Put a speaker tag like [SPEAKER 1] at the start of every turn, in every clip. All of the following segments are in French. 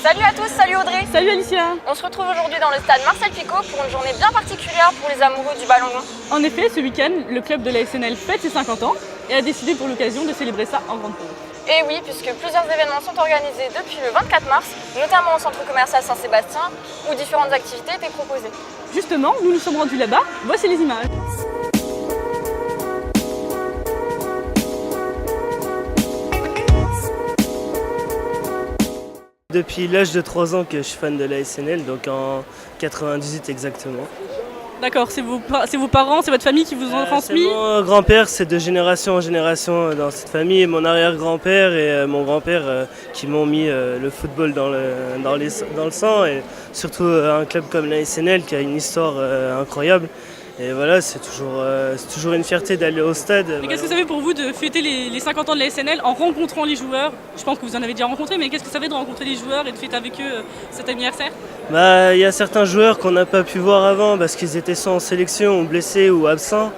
[SPEAKER 1] Salut à tous, salut Audrey.
[SPEAKER 2] Salut Alicia.
[SPEAKER 1] On se retrouve aujourd'hui dans le stade Marcel Picot pour une journée bien particulière pour les amoureux du ballon rond.
[SPEAKER 2] En effet, ce week-end, le club de la SNL fête ses 50 ans et a décidé pour l'occasion de célébrer ça en grande pompe.
[SPEAKER 1] Et oui, puisque plusieurs événements sont organisés depuis le 24 mars, notamment au centre commercial Saint-Sébastien, où différentes activités étaient proposées.
[SPEAKER 2] Justement, nous nous sommes rendus là-bas, voici les images.
[SPEAKER 3] Depuis l'âge de 3 ans que je suis fan de la SNL, donc en 98 exactement.
[SPEAKER 2] D'accord, c'est vos parents, c'est votre famille qui vous ont transmis?
[SPEAKER 3] C'est mon grand-père, c'est de génération en génération dans cette famille, et mon arrière-grand-père et mon grand-père qui m'ont mis le football dans le sang, et surtout un club comme la SNL qui a une histoire incroyable. Et voilà, c'est toujours une fierté d'aller au stade.
[SPEAKER 2] Et qu'est-ce que ça fait pour vous de fêter les 50 ans de la SNL en rencontrant les joueurs? Je pense que vous en avez déjà rencontré, mais qu'est-ce que ça fait de rencontrer les joueurs et de fêter avec eux cet anniversaire?
[SPEAKER 3] Il y a certains joueurs qu'on n'a pas pu voir avant parce qu'ils étaient soit en sélection, ou blessés ou absents.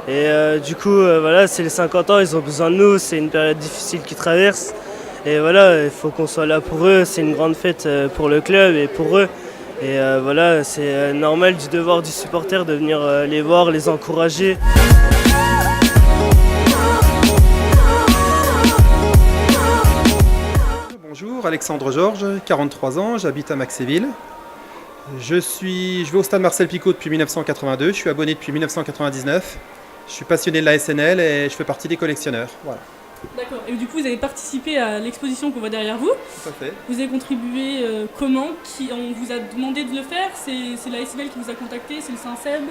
[SPEAKER 3] Et du coup, voilà, c'est les 50 ans, ils ont besoin de nous, c'est une période difficile qu'ils traversent. Et voilà, il faut qu'on soit là pour eux, c'est une grande fête pour le club et pour eux. Et voilà, c'est normal du devoir du supporter de venir les voir, les encourager.
[SPEAKER 4] Bonjour, Alexandre Georges, 43 ans, j'habite à Maxéville. Je vais au stade Marcel Picot depuis 1982, je suis abonné depuis 1999. Je suis passionné de la SNL et je fais partie des collectionneurs. Voilà.
[SPEAKER 2] D'accord, et du coup vous avez participé à l'exposition qu'on voit derrière vous.
[SPEAKER 4] Tout à fait.
[SPEAKER 2] Vous avez contribué comment? On vous a demandé de le faire? C'est la SNL qui vous a contacté? C'est le Saint-Seb?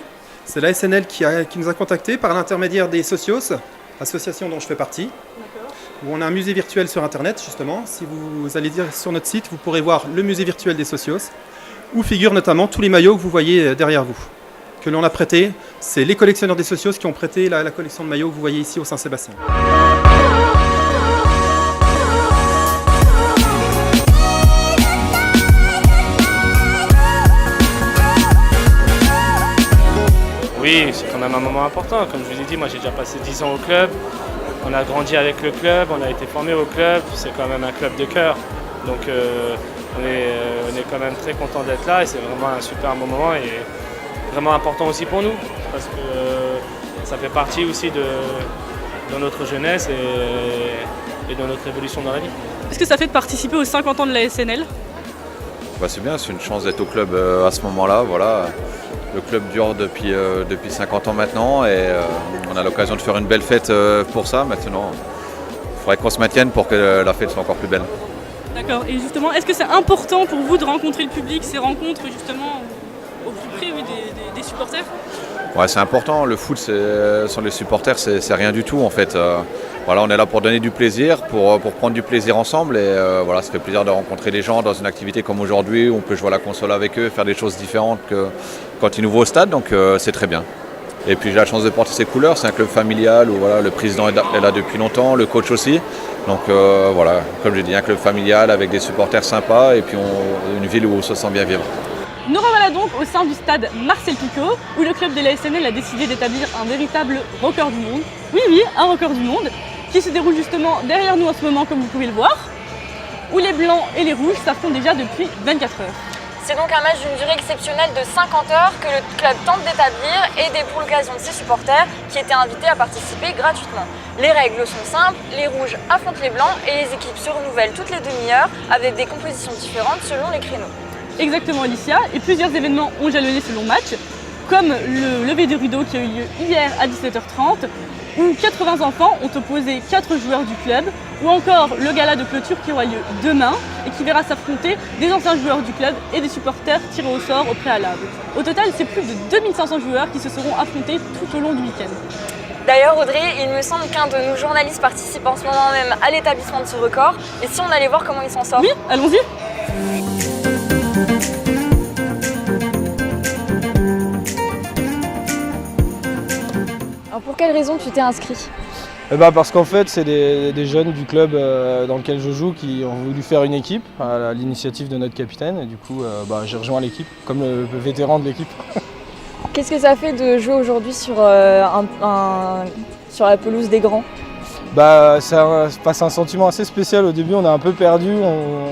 [SPEAKER 4] C'est la SNL qui nous a contactés par l'intermédiaire des Socios, association dont je fais partie.
[SPEAKER 2] D'accord.
[SPEAKER 4] Où on a un musée virtuel sur internet justement. Si vous allez dire sur notre site, vous pourrez voir le musée virtuel des Socios, où figurent notamment tous les maillots que vous voyez derrière vous, que l'on a prêté. C'est les collectionneurs des Socios qui ont prêté la collection de maillots que vous voyez ici au Saint-Sébastien.
[SPEAKER 5] Oui, c'est quand même un moment important. Comme je vous ai dit, moi j'ai déjà passé 10 ans au club. On a grandi avec le club, on a été formé au club. C'est quand même un club de cœur. Donc on est quand même très content d'être là et c'est vraiment un super moment et vraiment important aussi pour nous. Parce que ça fait partie aussi de notre jeunesse et de notre évolution dans la vie.
[SPEAKER 2] Est-ce que ça fait de participer aux 50 ans de la SNL?
[SPEAKER 6] C'est bien, c'est une chance d'être au club à ce moment-là. Voilà. Le club dure depuis 50 ans maintenant et on a l'occasion de faire une belle fête pour ça. Maintenant, il faudrait qu'on se maintienne pour que la fête soit encore plus belle.
[SPEAKER 2] D'accord, et justement, est-ce que c'est important pour vous de rencontrer le public, ces rencontres justement au plus près des supporters?
[SPEAKER 6] Ouais, c'est important, le foot sans les supporters c'est rien du tout en fait. Voilà, on est là pour donner du plaisir, pour prendre du plaisir ensemble et voilà, ça fait plaisir de rencontrer les gens dans une activité comme aujourd'hui où on peut jouer à la console avec eux, faire des choses différentes que quand ils nous voient au stade, donc c'est très bien. Et puis j'ai la chance de porter ces couleurs, c'est un club familial où voilà, le président est là depuis longtemps, le coach aussi. Donc voilà, comme je dis, un club familial avec des supporters sympas et puis une ville où on se sent bien vivre.
[SPEAKER 2] Nous revoilà donc au sein du stade Marcel Picot, où le club de la SNL a décidé d'établir un véritable record du monde. Oui, un record du monde, qui se déroule justement derrière nous en ce moment, comme vous pouvez le voir, où les blancs et les rouges s'affrontent déjà depuis 24 heures.
[SPEAKER 1] C'est donc un match d'une durée exceptionnelle de 50 heures que le club tente d'établir, aidé pour l'occasion de ses supporters qui étaient invités à participer gratuitement. Les règles sont simples, les rouges affrontent les blancs et les équipes se renouvellent toutes les demi-heures avec des compositions différentes selon les créneaux.
[SPEAKER 2] Exactement Alicia, et plusieurs événements ont jalonné ce long match, comme le lever de rideau qui a eu lieu hier à 17h30, où 80 enfants ont opposé 4 joueurs du club, ou encore le gala de clôture qui aura lieu demain et qui verra s'affronter des anciens joueurs du club et des supporters tirés au sort au préalable. Au total, c'est plus de 2500 joueurs qui se seront affrontés tout au long du week-end.
[SPEAKER 1] D'ailleurs Audrey, il me semble qu'un de nos journalistes participe en ce moment même à l'établissement de ce record, et si on allait voir comment il s'en sort?
[SPEAKER 2] Oui, allons-y.
[SPEAKER 1] Alors pour quelle raison tu t'es inscrit?
[SPEAKER 7] Parce qu'en fait, c'est des jeunes du club dans lequel je joue qui ont voulu faire une équipe à l'initiative de notre capitaine. Et du coup, j'ai rejoint l'équipe comme le vétéran de l'équipe.
[SPEAKER 1] Qu'est-ce que ça fait de jouer aujourd'hui sur la pelouse des grands?
[SPEAKER 7] C'est un sentiment assez spécial. Au début, on est un peu perdu,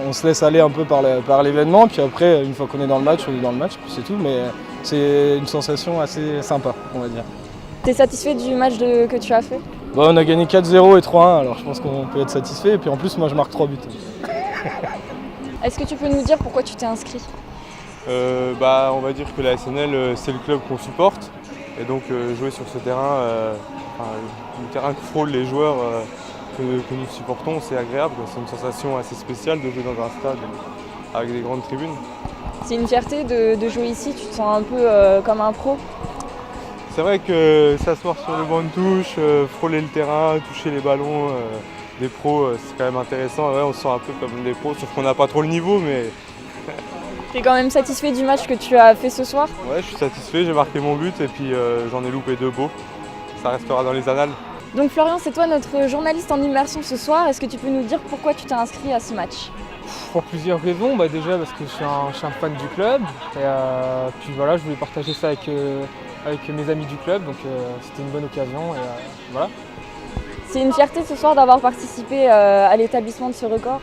[SPEAKER 7] on se laisse aller un peu par l'événement. Puis après, une fois qu'on est dans le match, on est dans le match, puis c'est tout. Mais c'est une sensation assez sympa, on va dire.
[SPEAKER 1] T'es satisfait du match que tu as fait?
[SPEAKER 7] On a gagné 4-0 et 3-1, alors je pense qu'on peut être satisfait. Et puis en plus, moi, je marque 3 buts.
[SPEAKER 1] Est-ce que tu peux nous dire pourquoi tu t'es inscrit?
[SPEAKER 8] On va dire que la SNL, c'est le club qu'on supporte. Et donc jouer sur ce terrain, le terrain que frôlent les joueurs que nous supportons, c'est agréable. C'est une sensation assez spéciale de jouer dans un stade avec des grandes tribunes.
[SPEAKER 1] C'est une fierté de jouer ici, tu te sens un peu comme un pro?
[SPEAKER 8] C'est vrai que s'asseoir sur le banc de touche, frôler le terrain, toucher les ballons des pros, c'est quand même intéressant. Ouais, on se sent un peu comme des pros, sauf qu'on n'a pas trop le niveau. Mais
[SPEAKER 1] T'es quand même satisfait du match que tu as fait ce soir?
[SPEAKER 8] ouais, je suis satisfait, j'ai marqué mon but et puis j'en ai loupé 2 beaux. Ça restera dans les annales.
[SPEAKER 1] Donc Florian, c'est toi notre journaliste en immersion ce soir. Est-ce que tu peux nous dire pourquoi tu t'es inscrit à ce match?
[SPEAKER 9] Pour plusieurs raisons. Déjà parce que je suis un fan du club. Et puis voilà, je voulais partager ça avec mes amis du club. Donc c'était une bonne occasion. Et voilà.
[SPEAKER 1] C'est une fierté ce soir d'avoir participé à l'établissement de ce record?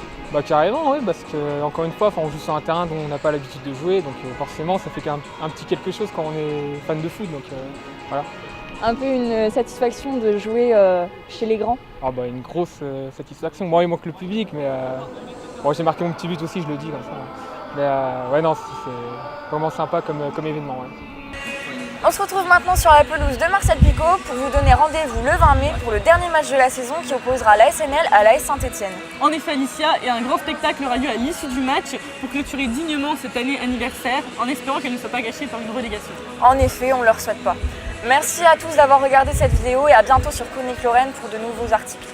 [SPEAKER 9] Carrément, oui, parce que encore une fois, on joue sur un terrain dont on n'a pas l'habitude de jouer. Donc forcément, ça fait un petit quelque chose quand on est fan de foot. Donc voilà.
[SPEAKER 1] Un peu une satisfaction de jouer chez les grands?
[SPEAKER 9] Une grosse satisfaction. Moi, il manque le public, mais j'ai marqué mon petit but aussi, je le dis comme ça. Mais c'est vraiment sympa comme événement. Ouais.
[SPEAKER 1] On se retrouve maintenant sur la pelouse de Marcel Picot pour vous donner rendez-vous le 20 mai pour le dernier match de la saison qui opposera la SNL à l'AS Saint-Etienne.
[SPEAKER 2] En effet, Alicia, et un grand spectacle aura lieu à l'issue du match pour clôturer dignement cette année anniversaire en espérant qu'elle ne soit pas gâchée par une relégation.
[SPEAKER 1] En effet, on ne leur souhaite pas. Merci à tous d'avoir regardé cette vidéo et à bientôt sur Chronique Lorraine pour de nouveaux articles.